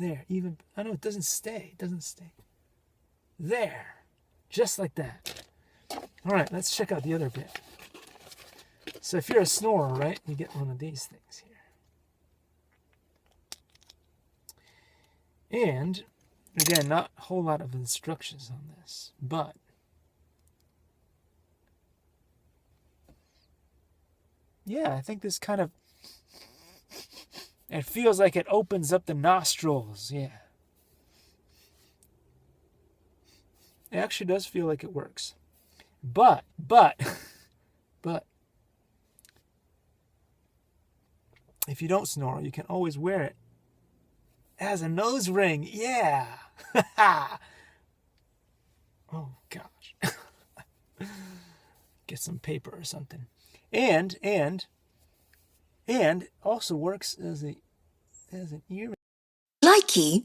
There, even, I know it doesn't stay. It doesn't stay. There. Just like that. All right, let's check out the other bit. So if you're a snorer, right, you get one of these things here. And, again, not a whole lot of instructions on this, but yeah, I think this kind of, it feels like it opens up the nostrils, yeah. It actually does feel like it works. But, if you don't snore, you can always wear it as a nose ring. Yeah. Oh, gosh. Get some paper or something. And also works as an earring. Likey.